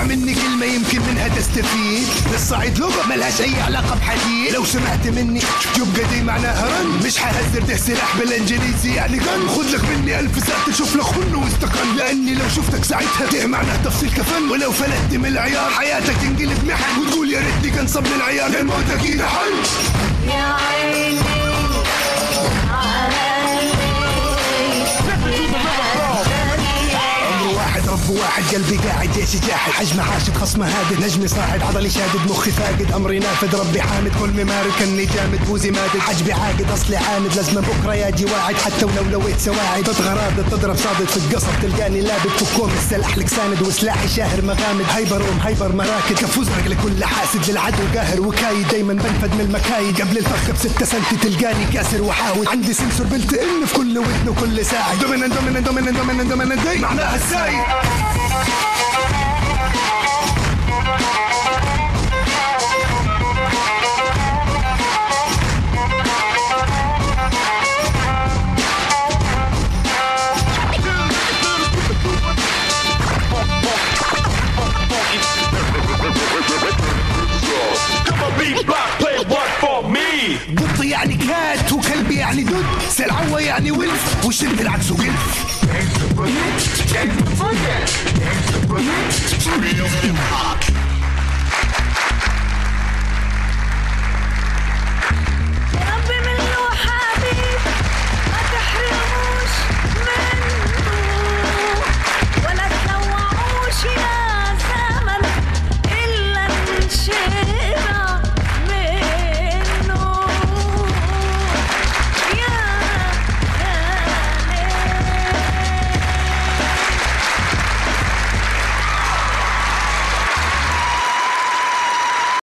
مني كلمة يمكن منها تستفيد. للصعيد لغة ملهاش أي علاقة بحديد. لو سمعت مني يبقى دي معناها رن. مش حهزر ده سلاح بالإنجليزي يعني جن. خد لك مني 1000 ساعة تشوف لك خن واستقل. لأني لو شفتك ساعتها ده معناه تفصيل كفن. ولو فلتت من العيار حياتك تنقلب محن. وتقول يا ريتني كان صب العيار الموت أكيد حل. يا عيني رب واحد قلبي قاعد جيشي جاحد. حجم حاشد خصمه هادد نجمي صاعد عضلي شادد مخي فاقد امري نافذ ربي حامد كل ممارد كني جامد بوزي مادد حجبي عاقد اصلي عاند لازم بكره ياجي واعد حتى ولو لويت سواعد تتغرادد تضرب صادد في القصب تلقاني لابد فكوم السلاح لك ساند وسلاحي شاهر مغامد هايبر هايبر مراكد كفوز رق لكل حاسد للعدو قاهر وكايد دايما بنفد من المكايد قبل الفخ ب6 سنتي تلقاني كاسر وحاول عندي سنسور بلت ان في كل ودن وكل ساعه دومينن دومينن دومينن دومينن دومينن دي معناها السايد. قط يعني كات وكلبي يعني دود سلعوة يعني ولف وشد العكس وقلف.